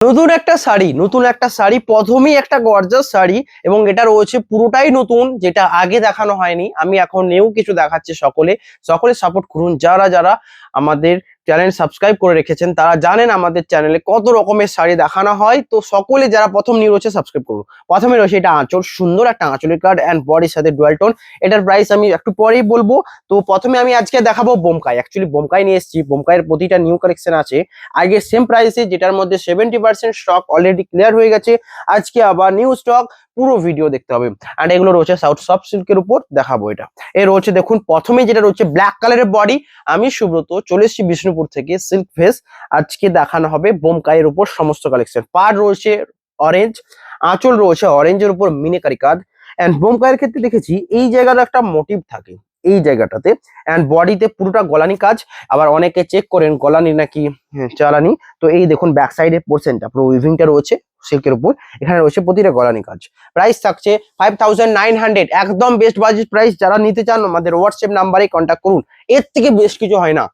নতুন একটা শাড়ি প্রথমেই একটা গর্জাস শাড়ি এবং এটা রয়েছে পুরোটাই নতুন, যেটা আগে দেখানো হয়নি। আমি এখন নিউ কিছু দেখাচ্ছি। সকলে সকলে সাপোর্ট করুন। যারা যারা আমাদের চ্যানেল সাবস্ক্রাইব করে রেখেছেন তারা জানেন আমাদের চ্যানেলে কত রকমের শাড়ি দেখানো হয়। তো সকলে যারা প্রথম নিউ রয়েছে সাবস্ক্রাইব করুন। প্রথমে রয়েছে এটা আঁচল, সুন্দর একটা আঁচলের কার্ড অ্যান্ড বডির সাথে ডুয়াল টোন। এটার প্রাইস আমি একটু পরেই বলবো। তো প্রথমে আমি আজকে দেখাবো বোমকাই। অ্যাকচুয়ালি বোমকাই নিয়ে এসেছি। বোমকাইয়ের প্রতিটা নিউ কালেকশন আছে আগে সেম প্রাইসে, যেটার মধ্যে 70% স্টক অলরেডি ক্লিয়ার হয়ে গেছে। আজকে আবার নিউ স্টক, পুরো ভিডিও দেখতে হবে। আর এগুলো রয়েছে সাউথ সফট সিল্কের উপর দেখাবো। এটা এ রয়েছে দেখুন, প্রথমে যেটা রয়েছে ব্ল্যাক কালারের বডি। আমি সুব্রত চলে এসেছি বিষ্ণুপুর থেকে সিল্ক ফেস। আজকে দেখানো হবে বোমকাইয়ের উপর সমস্ত কালেকশন। পার রয়েছে অরেঞ্জ, আঁচল রয়েছে অরেঞ্জের উপর মিনিকারি কাজ। এন্ড বোমকাইয়ের ক্ষেত্রে দেখেছি এই জায়গাটা একটা মোটিভ থাকে এই জায়গাটাতে। এন্ড বডিতে পুরোটা গলানি কাজ। আবার অনেকে চেক করেন গলানি নাকি চালানি। তো এই দেখুন ব্যাক সাইডে পোর্শনটা পুরো উইভিংটা রয়েছে সিল্কের উপর। এখানে রয়েছে প্রতিটা গলানি কাজ। প্রাইস থাকছে 5900, একদম বেস্ট বাজেট প্রাইস। যারা নিতে চান আমাদের হোয়াটসঅ্যাপ নাম্বারে কন্ট্যাক্ট করুন। এর থেকে বেশ কিছু হয় না।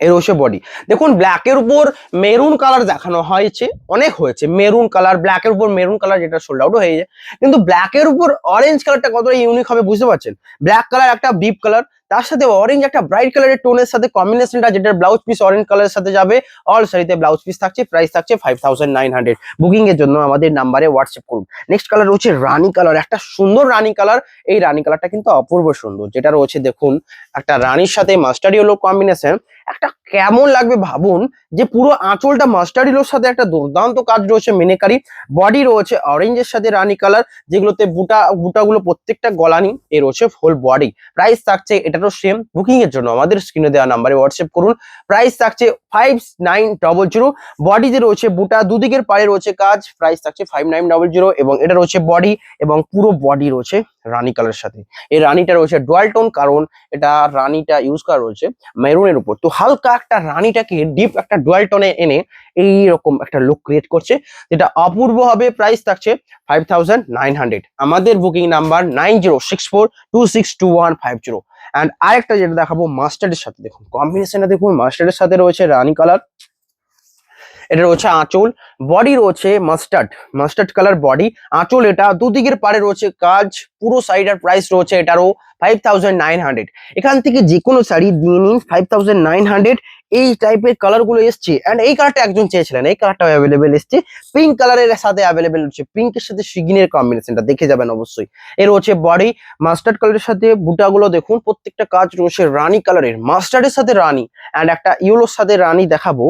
এর হচ্ছে বডি দেখুন, ব্ল্যাকের উপর মেরুন কালার দেখানো হয়েছে, অনেক হয়েছে মেরুন কালার, ব্ল্যাকের উপর মেরুন কালার, যেটা সোল্ড আউট হয়ে যায়। কিন্তু ব্ল্যাকের উপর অরেঞ্জ কালারটা কতটা ইউনিক হবে বুঝতে পারছেন। ব্ল্যাক কালার একটা ডিপ কালার, তার সাথে অরেঞ্জ একটা ব্রাইট কালারের টোনের সাথে কম্বিনেশনটা, যেটা ব্লাউজ পিস অরেঞ্জ কালারের সাথে যাবে। অল শাড়িতে ব্লাউজ পিস থাকছে। প্রাইস থাকছে 5900। বুকিং এর জন্য আমাদের নাম্বারে হোয়াটসঅ্যাপ করুন। নেক্সট কালার রয়েছে রানী কালার, একটা সুন্দর রানী কালার। এই রানী কালারটা কিন্তু অপূর্ব সুন্দর, যেটা রয়েছে দেখুন একটা রানীর সাথে মাস্টার্ড ইয়েলো কম্বিনেশন। একটা কেমন লাগবে ভাবুন, যে পুরো আঁচলটা মাস্টার্ড ইয়েলোর সাথে একটা দুর্দান্ত কাজ রয়েছে মিনেকারি। বডি রয়েছে অরেঞ্জের সাথে রানী কালার, যেগুলোতে বুটাগুলো প্রত্যেকটা গলানি। এ রয়েছে ফুল বডি। প্রাইস থাকছে এটারও সেম। বুকিং এর জন্য আমাদের স্ক্রিনে দেওয়া নাম্বারে হোয়াটসঅ্যাপ করুন। প্রাইস থাকছে 5900। বডিতে রয়েছে বুটা, দুদিকের পায়ে রয়েছে কাজ। প্রাইস থাকছে 5900 এবং এটা রয়েছে বডি এবং পুরো বডি রয়েছে রানী কালারের সাথে। এই রানীটা রয়েছে ডুয়াল টোন, কারণ এটা রানীটা ইউজ করা রয়েছে মেরুনের উপর। তো হালকা একটা রানীটাকে ডিপ একটা ডুয়াল টোনে এনে এইরকম একটা লুক ক্রিয়েট করছে, যেটা অপূর্ব হবে। প্রাইস থাকছে 5900। আমাদের বুকিং নাম্বার 9064262150। অ্যান্ড আরেকটা যেটা দেখাবো মাস্টার্ডের সাথে, দেখুন কম্বিনেশনটা দেখুন। মাস্টার্ডের সাথে রয়েছে রানী কালার। এটা রয়েছে আঁচল, বডি রয়েছে মাস্টার্ড কালার বডি, আঁচল। এটা দুদিকের পাড়ে রয়েছে কাজ, পুরো শাড়িটার প্রাইস রয়েছে এটারও 5900। এখান থেকে যে কোনো শাড়ি দিয়ে নিন 5900। এই টাইপের কালার গুলো এসছে। অ্যান্ড এই কালারটা একজন চেয়েছিলেন, এই কালারটা অ্যাভেলেবেল এসছে। পিঙ্ক কালারের সাথে অ্যাভেলেবেল হচ্ছে, পিঙ্কের সাথে সিগিনের কম্বিনেশনটা দেখে যাবেন অবশ্যই। এর হচ্ছে বডি মাস্টার্ড কালারের সাথে বুটাগুলো দেখুন, প্রত্যেকটা কাজ রয়েছে রানী কালারের, মাস্টার্ডের সাথে রানী। অ্যান্ড একটা ইয়েলোর সাথে রানী দেখাবো,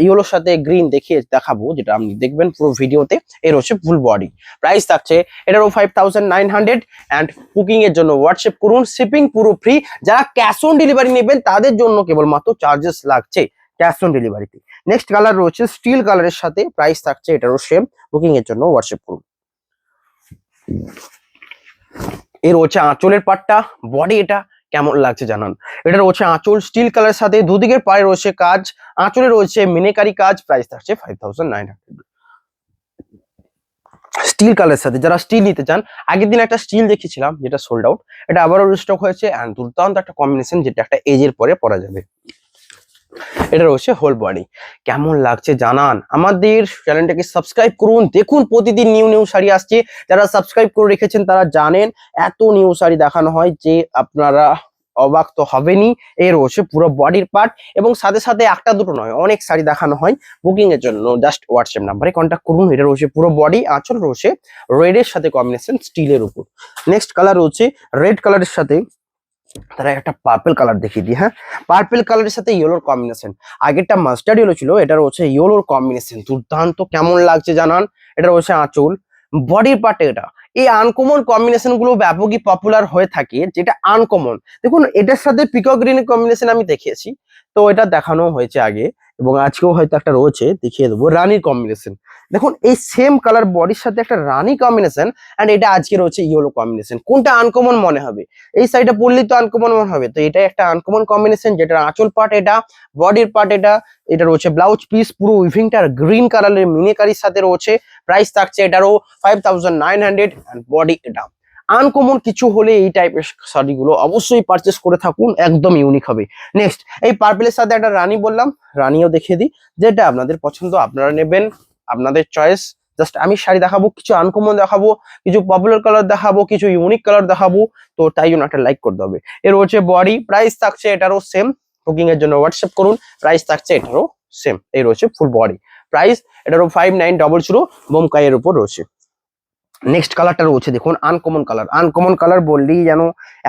ইয়েলোর সাথে গ্রিন দেখাবো, যেটা আপনি দেখবেন পুরো ভিডিওতে। এর হচ্ছে ফুল বডি। প্রাইস থাকছে এটারও 5900। অ্যান্ড বুকিং এর জন্য হোয়াটসঅ্যাপ করুন। শিপিং পুরো ফ্রি। যারা ক্যাশ অন ডেলিভারি নেবেন তাদের জন্য কেবলমাত্র চার্জেস লাগছে ক্যাশ অন ডেলিভারিতে। নেক্সট কালার রয়েছে স্টিল কালারের সাথে। প্রাইস থাকছে এটারও সেম। বুকিং এর জন্য হোয়াটসঅ্যাপ করুন। এর হচ্ছে আঁচলের পাটটা, বডি এটা কেমন লাগছে জানান। এটা রয়েছে আঁচল স্টিল কালারের সাথে, দুদিকের পায়ে রয়েছে কাজ, আঁচলে রয়েছে মিনেকারি কাজ। প্রাইস থাকছে 5900। স্টিল কালারের সাথে যারা স্টিল নিতে চান, আগের দিন একটা স্টিল দেখেছিলাম যেটা সোল্ড আউট, এটা আবারও রিস্টক হয়েছে। অ্যান্ড দুর্দান্ত একটা কম্বিনেশন, যেটা একটা এজের পরে পরা যাবে। এটা রয়েছে হোল বডি। কেমন লাগছে জানান। আমাদের চ্যানেলটাকে সাবস্ক্রাইব করুন। দেখুন প্রতিদিন নিউ নিউ শাড়ি আসছে। যারা সাবস্ক্রাইব করে রেখেছেন তারা জানেন এত নিউ শাড়ি দেখানো হয় যে আপনারা অবাক তো হবেনই। এর রয়েছে পুরো বডির পার্ট এবং সাথে সাথে একটা দুটো নয়, অনেক শাড়ি দেখানো হয়। বুকিং এর জন্য জাস্ট হোয়াটসঅ্যাপ নাম্বারে কন্ট্যাক্ট করুন। এটা রয়েছে পুরো বডি, আঁচল রয়েছে রেডের সাথে কম্বিনেশন স্টিলের উপর। নেক্সট কালার রয়েছে রেড কালারের সাথে, তারা একটা পার্পল কালার দেখিয়ে দিই। হ্যাঁ, পার্পল কালারের সাথে ইয়েলোর কম্বিনেশন। আগেরটা মাস্টার্ড ইয়েলো ছিল, এটা রয়েছে ইয়েলোর কম্বিনেশন। দুর্দান্ত কেমন লাগছে জানান। এটা রয়েছে আঁচল, বডির পার্টে এটা। এই আনকমন কম্বিনেশন গুলো ব্যাপকই পপুলার হয়ে থাকে, যেটা আনকমন। দেখুন এটার সাথে পিকক গ্রিনের কম্বিনেশন আমি দেখিয়েছি, তো এটা দেখানো হয়েছে আগে এবং আজকেও হয়তো একটা রয়েছে, দেখিয়ে দেবো রানীর কম্বিনেশন। দেখুন এই সেম কালার বডির সাথে একটা রানী কম্বিনেশন। এন্ড এটা আজকে রয়েছে ইয়েলো কম্বিনেশন। কোনটা আনকমন মনে হবে? এই সাইডে পড়লেই তো আনকমন মনে হবে। তো এটা একটা আনকমন কম্বিনেশন, যেটা আঁচল পার্ট এটা, বডির পার্ট এটা। এটা রয়েছে ব্লাউজ পিস, পুরো উইভিংটার গ্রিন কালারের মিনিকারির সাথে রয়েছে। প্রাইস থাকছে এটারও 5900। এন্ড বডি এটা। আনকমন কিছু হলে এই টাইপের শাড়িগুলো অবশ্যই পারচেস করে থাকুন, একদম ইউনিক হবে। নেক্সট এই পার্পলের সাথে একটা রানী বললাম, রানীও দেখিয়ে দিই। যেটা আপনাদের পছন্দ আপনারা নেবেন। আপনাদের চয়েস। জাস্ট আমি শাড়ি দেখাবো, কিছু আনকমন দেখাবো, কিছু পপুলার কালার দেখাবো, কিছু ইউনিক কালার দেখাবো। তো তাই জন্য একটা লাইক করতে হবে। এর হচ্ছে বডি, প্রাইস থাকছে এটারও সেম। বুকিং এর জন্য হোয়াটসঅ্যাপ করুন, প্রাইস থাকছে এটারও সেম। এই রয়েছে ফুল বডি প্রাইস, এটারও 5900 বোমকাইয়ের উপর রয়েছে। নেক্সট কালারটা রয়েছে দেখুন আনকমন কালার। আনকমন কালার বললেই যেন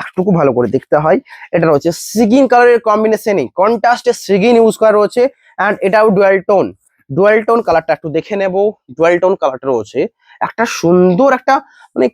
একটুকু ভালো করে দেখতে হয়। এটা রয়েছে সিগিন কালারের কম্বিনেশনে কন্ট্রাস্টে সিগিন ইউজ করা রয়েছে, অ্যান্ড এটাও ডুয়াল টোন। ডুয়াল টোন কালারটা একটু দেখে নেব। ডুয়াল টোন কালারটা রয়েছে একটা সুন্দর একটা মানে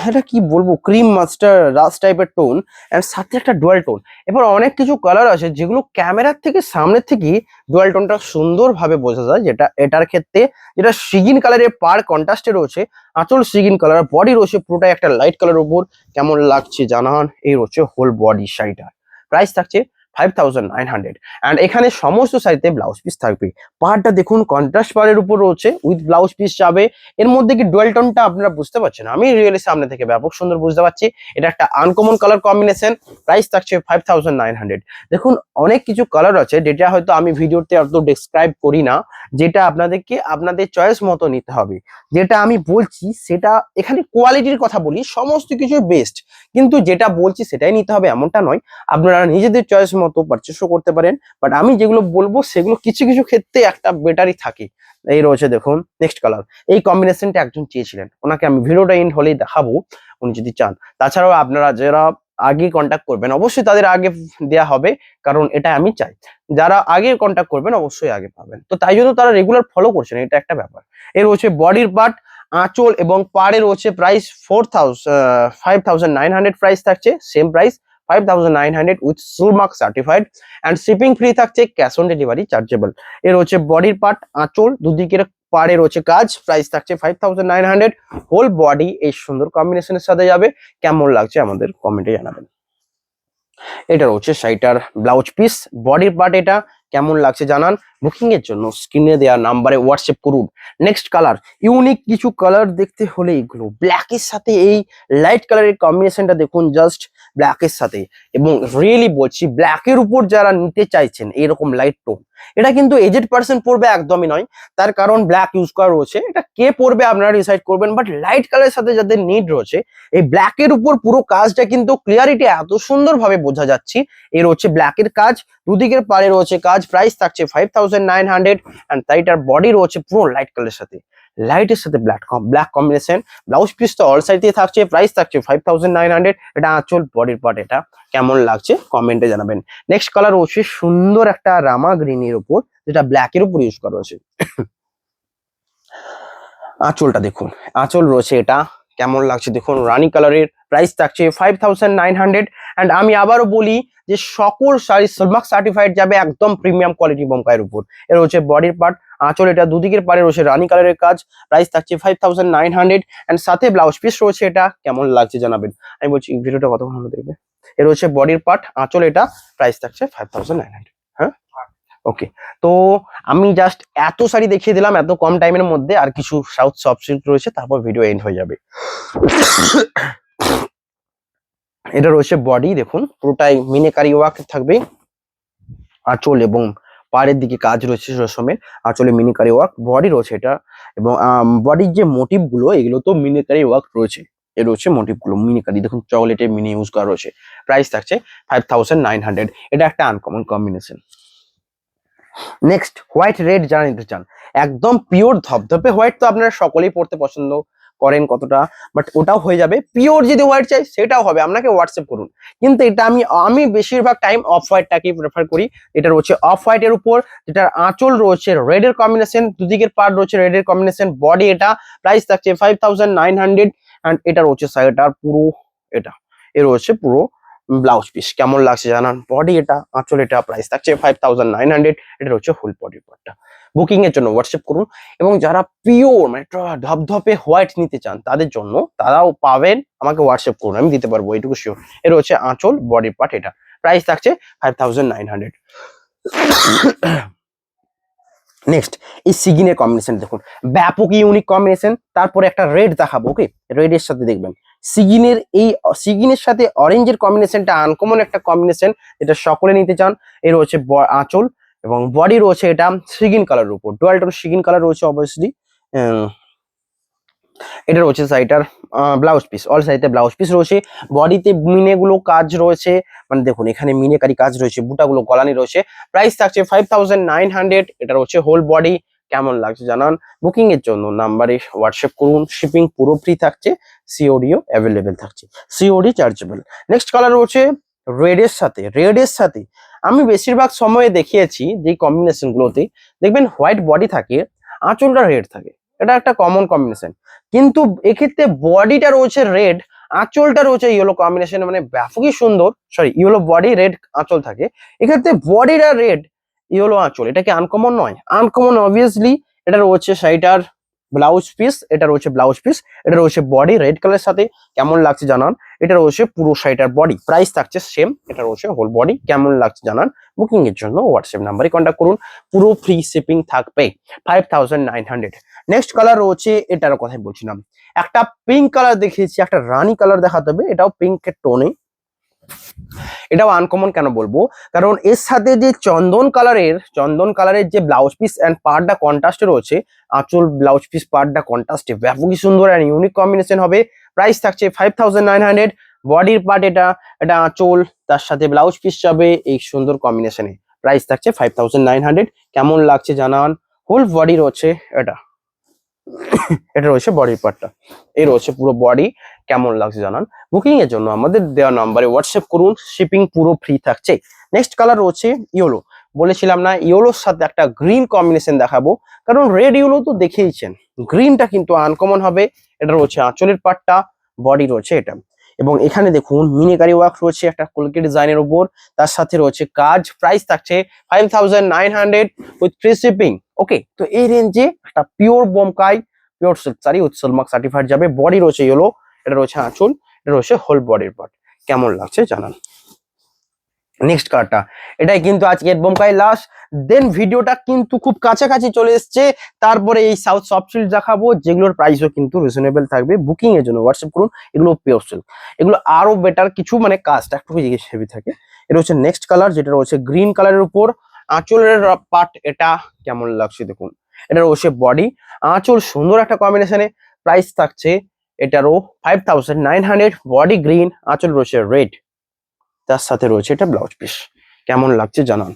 এটা কি বলবো, ক্রিম মাস্টার রাস্ট টাইপের টোন, এন্ড সাথে একটা ডুয়াল টোন। এবার অনেক কিছু কালার আছে যেগুলো ক্যামেরার থেকে সামনের থেকে ডুয়াল টোনটা সুন্দরভাবে বোঝা যায়, যেটা এটার ক্ষেত্রে যেটা সিগিন কালারের পার কন্ট্রাস্টে রয়েছে। আঁচল সিগিন কালার, বডি রয়েছে পুরোটাই একটা লাইট কালার উপর। কেমন লাগছে জানান। এই রয়েছে হোল বডি শাড়িটা, প্রাইস থাকছে 5900। অ্যান্ড এখানে সমস্ত শাড়িতে ব্লাউজ পিস থাকবে। পাড়টা দেখুন কন্ট্রাস্ট পাড়ের উপর রয়েছে, উইথ ব্লাউজ পিস যাবে। এর মধ্যে কি ডুয়াল টোনটা আপনারা বুঝতে পারছেন? আমি রিয়েলি সামনে থেকে ব্যাপক সুন্দর বুঝতে পারছি। এটা একটা আনকমন কালার কম্বিনেশন, প্রাইস থাকছে 5900। দেখুন অনেক কিছু কালার আছে যেটা হয়তো আমি ভিডিওতে অত ডেসক্রাইব করি না, যেটা আপনাদেরকে আপনাদের চয়েস মতো নিতে হবে। যেটা আমি বলছি সেটা এখানে কোয়ালিটির কথা বলি, সমস্ত কিছু বেস্ট, কিন্তু যেটা বলছি সেটাই নিতে হবে এমনটা নয়। আপনারা নিজেদের চয়েস মতো পারচেসও করতে পারেন, বাট আমি যেগুলো বলবো সেগুলো কিছু কিছু ক্ষেত্রে একটা বেটারই থাকে। এই রয়েছে দেখুন নেক্সট কালার। এই কম্বিনেশনটা একজন চেয়েছিলেন, ওনাকে আমি ভিডিওটা এন্ড হলেই দেখাবো উনি যদি চান। তাছাড়াও আপনারা যারা আগে কন্ট্যাক্ট করবেন অবশ্যই তাদের আগে দেয়া হবে, কারণ এটা আমি চাই। যারা আগে কন্ট্যাক্ট করবেন অবশ্যই আগে পাবেন, তো তাই জন্য তারা রেগুলার ফলো করছেন, এটা একটা ব্যাপার। এর হচ্ছে বডির পার্ট, আঁচল এবং পাড়ে রয়েছে প্রাইস 5900 প্রাইস থাকছে, সেম প্রাইস 5900 উইথ সুলমার্ক সার্টিফাইড, অ্যান্ড শিপিং ফ্রি থাকছে, ক্যাশ অন ডেলিভারি চার্জেবল। এর হচ্ছে বডির পার্ট, আঁচল দুদিকের পাড়ে রয়েছে কাজ, প্রাইস থাকছে 5900। হোল বডি এই সুন্দর কম্বিনেশনের সাথে যাবে। কেমন লাগছে আমাদের কমেন্টে জানাবেন। এটা রয়েছে শাড়িটার ব্লাউজ পিস, বডির পার্ট। এটা কেমন লাগছে জানান। বুকিং এর জন্য স্ক্রিনে দেওয়া নাম্বারে হোয়াটসঅ্যাপ করুন। নেক্সট কালার, ইউনিক কিছু কালার দেখতে হলে এগুলো ব্ল্যাকের সাথে এই লাইট কালারের কম্বিনেশনটা দেখুন, জাস্ট ব্ল্যাকের সাথে। এবং রিয়েলি বলছি ব্ল্যাকের উপর যারা নিতে চাইছেন এরকম লাইট টোন, এটা কিন্তু এজেড পার্সন পড়বে একদমই নয়, তার কারণ ব্ল্যাক ইউজ করা রয়েছে। এটা কে পড়বে আপনারা ডিসাইড করবেন, বাট লাইট কালারের সাথে যাদের নিড রয়েছে এই ব্ল্যাকের উপর পুরো কাজটা কিন্তু ক্লিয়ারিটি এত সুন্দরভাবে বোঝা যাচ্ছে। এর হচ্ছে ব্ল্যাকের কাজ, দুদিকের পাড়ে রয়েছে কাজ, প্রাইস থাকছে 5900। এন্ড তাইটার বডি রয়েছে পুরো লাইট কালারের সাথে, লাইটের সাথে ব্ল্যাক কম্বিনেশন। ব্লাউজ পিস তো অল সাইড দিয়ে থাকছে, প্রাইস থাকছে 5900। এটা আঁচল, বডির পার্ট। এটা কেমন লাগছে কমেন্টে জানাবেন। নেক্সট কালার হচ্ছে সুন্দর একটা রামা গ্রিনের উপর, যেটা ব্ল্যাকের উপর ইউজ করা হয়েছে। আঁচলটা দেখুন, আঁচল রয়েছে এটা কেমন লাগছে দেখুন, রানী কালারের, প্রাইস থাকছে 5900। অ্যান্ড আমি আবারও বলি যে সকল শাড়ি সলমার্ক সার্টিফাইড যাবে, একদম প্রিমিয়াম কোয়ালিটি বোমকাইয়ের উপর। এর হচ্ছে বডির পার্ট, আঁচল, এটা দুদিকের পাড়ে রয়েছে রানী কালারের কাজ, প্রাইস থাকছে 5900। অ্যান্ড সাথে ব্লাউজ পিস রয়েছে। এটা কেমন লাগছে জানাবেন। আমি বলছি ভিডিওটা কতক্ষণ হলো দেখবে। এর হচ্ছে বডির পার্ট, আঁচল, এটা প্রাইস থাকছে 5900। হ্যাঁ, ওকে। তো আমি জাস্ট এত শাড়ি দেখিয়ে দিলাম এত কম টাইমের মধ্যে, আর কিছু সাউথ সফট সিল্ক রয়েছে, তারপর ভিডিও এন্ড হয়ে যাবে। এটা রয়েছে বডি, দেখুন পুরোটাই মিনেকারি ওয়ার্ক থাকবে। আঁচল এবং পাড়ের দিকে কাজ রয়েছে রেশমের, আঁচলে মিনিকারি ওয়ার্ক, বডি রয়েছে এটা। এবং বডির যে মোটিভ গুলো এগুলো তো মিনিকারি ওয়ার্ক রয়েছে। এর রয়েছে মোটিভ গুলো মিনিকারি, দেখুন চকলেটে মিনি ইউজ করা রয়েছে। প্রাইস থাকছে 5900। এটা একটা uncommon combination. Next, white red যারা নিতে চান, একদম পিওর ধপধপে হোয়াইট তো আপনারা সকলেই পড়তে পছন্দ করেন কতটা, বাট ওটাও হয়ে যাবে। পিওর যদি হোয়াইট চাই সেটাও হবে, আপনাকে হোয়াটসঅ্যাপ করুন। কিন্তু এটা আমি বেশিরভাগ টাইম অফ হোয়াইটটাকে প্রেফার করি। এটা রয়েছে অফ হোয়াইটের উপর, যেটার আঁচল রয়েছে রেডের কম্বিনেশন, দুদিকের পার্ট রয়েছে রেডের কম্বিনেশন, বডি এটা প্রাইস থাকছে 5900। অ্যান্ড এটা রয়েছে শাড়িটার পুরো, এটা এর রয়েছে পুরো ব্লাউজ পিস। কেমন লাগছে জানান। বডি এটা, আঁচল এটা, প্রাইস থাকছে 5900। এটা হচ্ছে ফুল বডি পার্টটা। বুকিং এর জন্য হোয়াটসঅ্যাপ করুন। এবং যারা পিওর মানে ধপধপে হোয়াইট নিতে চান তাদের জন্য, তারাও পাবেন, আমাকে হোয়াটসঅ্যাপ করুন, আমি দিতে পারবো, এইটুকু শিওর। এর হচ্ছে আঁচল, বডি পার্ট, এটা প্রাইস থাকছে 5900। নেক্সট, এই সিগিনের কম্বিনেশন দেখুন, ব্যাপক ইউনিক কম্বিনেশন। তারপরে একটা রেড দেখাবো, ওকে। রেডের সাথে দেখবেন সিগিনের সাথে অরেঞ্জের কম্বিনেশনটা আনকমন একটা কম্বিনেশন, যেটা সকলে নিতে চান। এর হচ্ছে আঁচল, এবং বডি রয়েছে এটা সিগিন কালারের উপর, ডুয়াল টোন সিগিন কালার রয়েছে অবভিয়াসলি। এটা রয়েছে শাড়িটার ব্লাউজ পিস, অল শাড়িতে ব্লাউজ পিস রয়েছে। বডিতে মিনে গুলো কাজ রয়েছে, মানে দেখুন এখানে মিনেকারি কাজ রয়েছে, বুটাগুলো গলানি রয়েছে। প্রাইস থাকছে 5900। এটা রয়েছে হোল বডি। কেমন লাগছে জানান। বুকিং এর জন্য নাম্বারে হোয়াটসঅ্যাপ করুন। শিপিং পুরো ফ্রি থাকছে, সিওডিও অ্যাভেলেবেল থাকছে, সিওডি চার্জেবল। নেক্সট কালার রয়েছে রেডের সাথে। রেডের সাথে আমি বেশিরভাগ সময়ে দেখিয়েছি যে কম্বিনেশন গুলোতে দেখবেন হোয়াইট বডি থাকে, আঁচলটা রেড থাকে, এটা একটা কমন কম্বিনেশন। কিন্তু এক্ষেত্রে বডিটা রয়েছে রেড, আঁচলটা রয়েছে ইয়েলো কম্বিনেশন, মানে ব্যাপকই সুন্দর। সরি, ইয়েলো বডি রেড আঁচল থাকে, এক্ষেত্রে বডিটা রেড ইয়েলো আঁচল, এটা কি আনকমন নয়? Uncommon obviously. এটা রয়েছে শাড়িটার ব্লাউজ পিস, এটা রয়েছে ব্লাউজ পিস, এটা রয়েছে বডি রেড কালারের সাথে। কেমন লাগছে জানান। এটা রয়েছে পুরো শাড়িটার বডি, প্রাইস থাকছে সেম। এটা রয়েছে হোল বডি। কেমন লাগছে জানান। বুকিং এর জন্য হোয়াটসঅ্যাপ নাম্বারে কন্ট্যাক্ট করুন, পুরো ফ্রি শিপিং থাকবে, 5900। নেক্সট কালার রয়েছে, এটার কথাই বলছিলাম, একটা পিঙ্ক কালার দেখিয়েছি, একটা রানী কালার দেখাতে হবে, এটাও পিঙ্কের টোনে। এটাও আনকমন কেন বলবো, কারণ এর সাথে যে চন্দন কালারের যে ব্লাউজ পিস এন্ড পার্টটা কন্ট্রাস্টে রয়েছে, আঁচল ব্লাউজ পিস পার্টটা কন্ট্রাস্টে, ব্যাপকই সুন্দর এন্ড ইউনিক কম্বিনেশন হবে। প্রাইস থাকছে 5900। বডির পার্ট এটা, এটা আঁচল, তার সাথে ব্লাউজ পিস যাবে এই সুন্দর কম্বিনেশনে। প্রাইস থাকছে 5900। কেমন লাগছে জানান। হোল বডি রয়েছে এটা, এটা রয়েছে বডির পার্টটা, এই রয়েছে পুরো বডি। কেমন লাগছে জানান। বুকিং এর জন্য আমাদের দেওয়া নাম্বারে হোয়াটসঅ্যাপ করুন, শিপিং পুরো ফ্রি থাকছে। নেক্সট কালার রয়েছে ইয়েলো। বলেছিলাম না ইয়েলোর সাথে একটা গ্রিন কম্বিনেশন দেখাবো, কারণ রেড ইয়েলো তো দেখেইছেন, গ্রিনটা কিন্তু আনকমন হবে। এটা রয়েছে আঁচলের পার্টটা, বডি রয়েছে এটা, এবং এখানে দেখুন মিনিকারি ওয়ার্ক রয়েছে একটা কলকি ডিজাইনের উপর, তার সাথে রয়েছে কাজ। প্রাইস থাকছে 5900 উইথ ফ্রি শিপিং। ওকে, তো এই রেঞ্জে একটা pure Bomkai pure silk sari with Silk Mark certified যাবে। বডি রয়েছে ইয়েলো, এটা রয়েছে আঁচল, এটা রয়েছে হোল বডির পার্ট। কেমন লাগছে জানান। নেক্সট কালারটা, এটাই কিন্তু আজকের বোমকাই লাস্ট। দেন ভিডিওটা কিন্তু খুব কাছাকাছি চলে এসছে, তারপরে এই সাউথ সফট সিল্ক দেখাবো, যেগুলোর প্রাইসও কিন্তু রিজনেবল থাকবে। বুকিং এর জন্য হোয়াটসঅ্যাপ করুন। এগুলো পিওর সিল্ক, এগুলো আরো বেটার কিছু, মানে কাজটা একটু হেভি থাকে। এটা হচ্ছে নেক্সট কালার, যেটা রয়েছে গ্রিন কালারের উপর, আঁচলের পার্ট এটা। কেমন লাগছে দেখুন। এটা রয়েছে বডি, আঁচল সুন্দর একটা কম্বিনেশনে। প্রাইস থাকছে এটারও 5900। বডি গ্রিন, আঁচল রয়েছে রেড, তার সাথে রয়েছে এটা ব্লাউজ পিস। কেমন লাগছে জানান।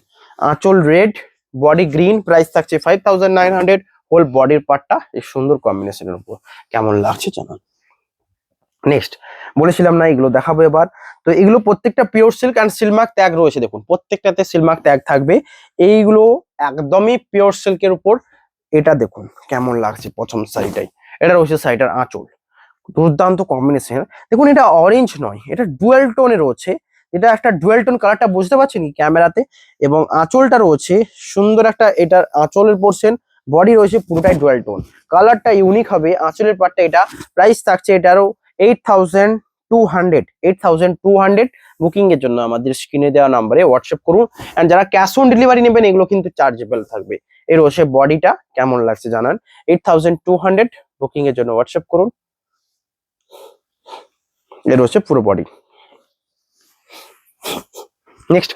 আঁচল রেড, বডি গ্রিন, প্রাইস থাকছে 5900। হোল বডির পার্টটা এই সুন্দর কম্বিনেশনের উপর। কেমন লাগছে জানান। নেক্সট বলেছিলাম না এগুলো দেখাবো এবার। তো এগুলো প্রত্যেকটা pure silk and Silk Mark tag রয়েছে, দেখুন প্রত্যেকটাতে সিলমার্ক ট্যাগ থাকবে। এইগুলো একদমই পিওর সিল্কের উপর। এটা দেখুন কেমন লাগছে প্রথম শাড়িটাই, এটা রয়েছে শাড়িটার আঁচল, দুর্দান্ত কম্বিনেশন। দেখুন এটা অরেঞ্জ নয়, এটা ডুয়েল টোনে রয়েছে, এটা একটা ডুয়েল টোন কালারটা বুঝতে পারছেন কি ক্যামেরাতে। এবং আঁচলটা রয়েছে সুন্দর একটা, এটার আঁচলের পোর্শন, বডি রয়েছে পুরোটাই ডুয়েল টোন, কালারটা ইউনিক হবে আঁচলের পার্টটা এটা। প্রাইস থাকছে এটারও 8200। বুকিং এর জন্য আমাদের স্ক্রিনে দেওয়া নাম্বারে হোয়াটসঅ্যাপ করুন। এন্ড যারা ক্যাশ অন ডেলিভারি নেবেন এগুলো কিন্তু চার্জেবল থাকবে। এর রয়েছে বডিটা। কেমন লাগছে জানান। 8200। বুকিং এর জন্য হোয়াটসঅ্যাপ করুন। এর হচ্ছে পুরো বডি। নেক্সট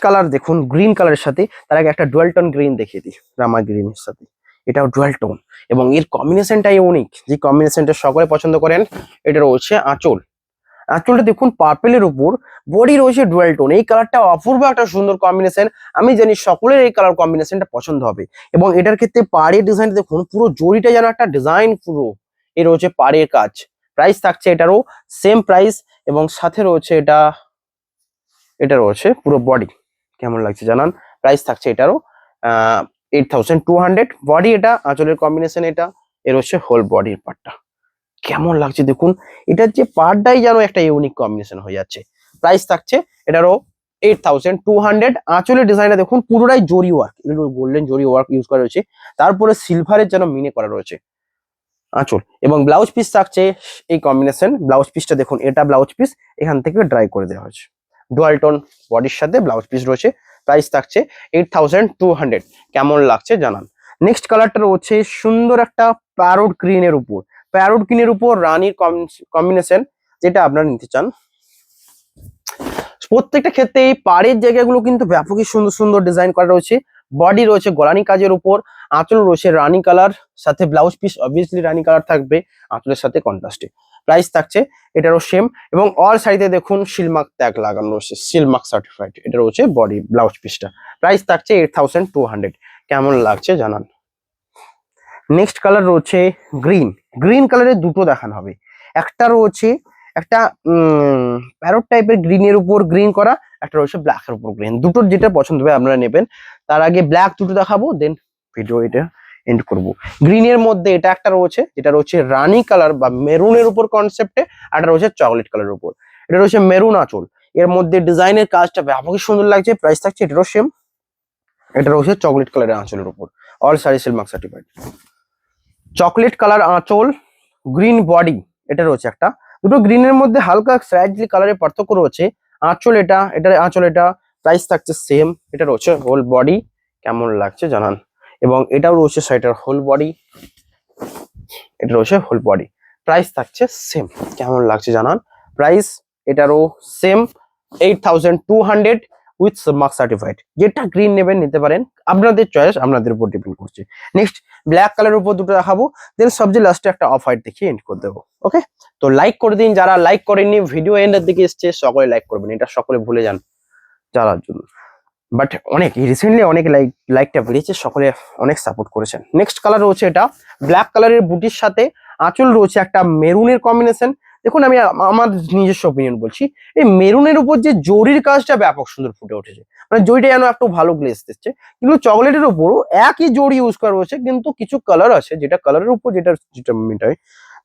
কালার দেখুন গ্রিন কালারের সাথে, তার আগে একটা ডুয়াল টোন গ্রিন দেখিয়ে দিই, রামা গ্রিনের সাথে। এটাও ডুয়াল টোন এবং এর কম্বিনেশনটাই ইউনিক, যে কম্বিনেশনটা সকলে পছন্দ করেন। এটা রয়েছে আঁচল, আঁচলটা দেখুন পার্পেলের উপর, বডি রয়েছে ডুয়াল টোন। এই কালারটা অপূর্ব একটা সুন্দর কম্বিনেশন, আমি জানি সকলের এই কালার কম্বিনেশনটা পছন্দ হবে। এবং এটার ক্ষেত্রে পাড়ের ডিজাইন দেখুন, পুরো জড়িটা যেন একটা ডিজাইন পুরো। এর রয়েছে পাড়ের কাজ। প্রাইস থাকছে এটারও সেম প্রাইস, এবং সাথে রয়েছে এটা, এটা রয়েছে পুরো বডি। কেমন লাগছে জানান। প্রাইস থাকছে এটারও 8200। বডি এটা, আঁচলের কম্বিনেশন এটা, এর হচ্ছে হোল বডির পার্টটা। কেমন লাগছে দেখুন, এটার যে পার্টটাই যেন একটা ইউনিক কম্বিনেশন হয়ে যাচ্ছে। প্রাইস থাকছে এটারও 8200। আঁচলের ডিজাইনটা দেখুন পুরোটাই জরি ওয়ার্ক, গোল্ডেন জরি ওয়ার্ক ইউজ করা রয়েছে, তারপরে সিলভারের যেন মিনে করা রয়েছে আঁচল। এবং ব্লাউজ পিস থাকছে এই কম্বিনেশন। ব্লাউজ পিসটা দেখুন, এটা ব্লাউজ পিস এখান থেকে ড্রাই করে দেওয়া হয়েছে, ডুয়াল টোন বডির সাথে ব্লাউজ পিস রয়েছে। প্রাইস থাকছে 8200। কেমন লাগছে জানান। নেক্সট কালারটা রয়েছে সুন্দর একটা প্যারোট গ্রিনের উপর, প্যারোট গ্রিনের উপর রানীর কম্বিনেশন, যেটা আপনারা নিতে চান। প্রত্যেকটা ক্ষেত্রে এই পাড়ের জায়গাগুলো কিন্তু ব্যাপকই সুন্দর সুন্দর ডিজাইন করা রয়েছে। বডি রয়েছে গোলানি কাজের উপর, আঁচল রয়েছে রানী কালার, সাথে ব্লাউজ পিস অবভিয়াসলি রানী কালার থাকবে আঁচলের সাথে কন্ট্রাস্টে। প্রাইস থাকছে এটারও সেম, এবং অল সাইডে দেখুন সিলমার্ক ট্যাগ লাগানো রয়েছে, সিলমার্ক সার্টিফাইড। এটা রয়েছে বডি ব্লাউজ পিসটা। প্রাইস থাকছে 8200। কেমন লাগছে জানান। নেক্সট কালার রয়েছে গ্রিন। গ্রিন কালারের দুটো দেখানো হবে। একটা রয়েছে একটা প্যারট টাইপের গ্রিনের উপর গ্রিন করা, একটা রয়েছে ব্ল্যাকের উপর গ্রিন। দুটোর যেটা পছন্দ হবে আপনারা নেবেন। তার আগে ব্ল্যাক দুটো দেখাবো, দেন ভিডিও এটা এন্ড করব। গ্রিনের মধ্যে এটা একটা রয়েছে যেটা রয়েছে রানী কালার বা মেরুনের উপর কনসেপ্টে, আর একটা রয়েছে চকলেট কালারের উপর। এটা রয়েছে মেরুন আঁচল, এর মধ্যে ডিজাইনের কাজটা ব্যাপকই সুন্দর লাগছে। প্রাইস থাকছে এটারও সেম। এটা রয়েছে চকলেট কালারের আঁচলের উপর, all sari Silk Mark certified. Chocolate colour আঁচল, গ্রিন বডি, এটা রয়েছে একটা। দুটো গ্রিনের মধ্যে হালকা স্লাইটলি কালারের পার্থক্য রয়েছে। আঁচল এটা, এটার আঁচল এটা। প্রাইস থাকছে সেম। এটা রয়েছে হোল বডি। কেমন লাগছে জানান। এবং এটাও রয়েছে শাড়িটার হোল বডি, এটা রয়েছে হোল বডি। প্রাইস থাকছে সেম। কেমন লাগছে জানান। প্রাইস এটারও সেম, 8200 উইথ মার্ক সার্টিফাইড। যেটা গ্রিন নেবেন নিতে পারেন, আপনাদের চয়েস, আপনাদের উপর ডিপেন্ড করছে। নেক্সট ব্ল্যাক কালারের উপর দুটো দেখাবো, দেন সবচেয়ে লাস্টে একটা অফ হোয়াইট দেখিয়ে এন্ড করে দেবো। ওকে, তো লাইক করে দিন যারা লাইক করেননি, ভিডিও এন্ডের দিকে এসছে সকলে লাইক করবেন, এটা সকলে ভুলে যান জানার জন্য। বাট অনেক রিসেন্টলি অনেক লাইকটা বেড়েছে, সকলে অনেক সাপোর্ট করেছেন। নেক্সট কালার রয়েছে এটা ব্ল্যাক কালারের বুটির সাথে আঁচল রয়েছে একটা মেরুনের কম্বিনেশন। দেখুন আমি আমার নিজস্ব ওপিনিয়ন বলছি, এই মেরুনের উপর যে জরির কাজটা ব্যাপক সুন্দর ফুটে উঠেছে, মানে জরিটা যেন একটু ভালো গ্লেজ দিচ্ছে। কিন্তু চকলেটের উপরও একই জরি ইউজ করা রয়েছে, কিন্তু কিছু কালার আছে যেটা কালারের উপর যেটা যেটা মেটায়।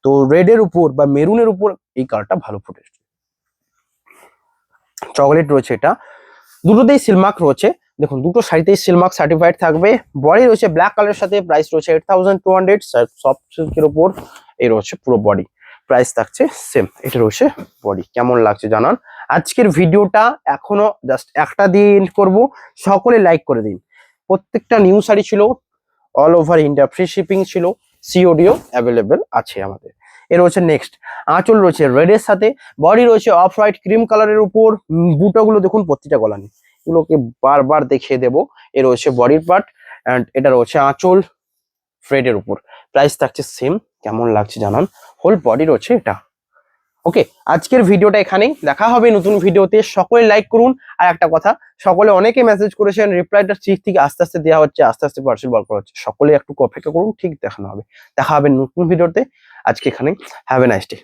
তো রেডের উপর বা মেরুনের উপর এই কালারটা ভালো ফুটে এসেছে। চকলেট রয়েছে এটা, দুটোতেই সিলমার্ক রয়েছে। দেখুন দুটো শাড়িতেই সিলমার্ক সার্টিফাইড থাকবে। বডি রয়েছে ব্ল্যাক কালারের সাথে, প্রাইস রয়েছে 8200। সফট সিল্কের উপর এই রয়েছে পুরো বডি। প্রাইস থাকছে সেম। এটা রয়েছে বডি। কেমন লাগছে জানান। আজকের ভিডিওটা এখনো জাস্ট একটা দিয়ে এন্ড করবো। সকলে লাইক করে দিন। প্রত্যেকটা নিউ শাড়ি ছিল, all over India free shipping ছিল, সিওডিও অ্যাভেলেবেল আছে আমাদের। এর রয়েছে নেক্সট আঁচল রয়েছে রেডের সাথে, বডি রয়েছে অফ হোয়াইট ক্রিম কালারের উপর। বুটাগুলো দেখুন প্রতিটা গলানি, এগুলোকে বারবার দেখিয়ে দেবো। এর রয়েছে বডির পার্ট, অ্যান্ড এটা রয়েছে আঁচল ফ্রেডের উপর। প্রাইস থাকছে সেম। কেমন লাগছে জানান। হোল বডি রয়েছে এটা। ওকে, আজকের ভিডিওটা এখানেই, দেখা হবে নতুন ভিডিওতে। সকলে লাইক করুন। আর একটা কথা, সকলে অনেকে মেসেজ করেছেন, রিপ্লাইটা ঠিক থেকে আস্তে আস্তে দেওয়া হচ্ছে, আস্তে আস্তে পার্সেল বার করা হচ্ছে। সকলে একটু অপেক্ষা করুন, ঠিক দেখানো হবে। দেখা হবে নতুন ভিডিওতে। আজকে এখানেই, হ্যাভ এ নাইস ডে।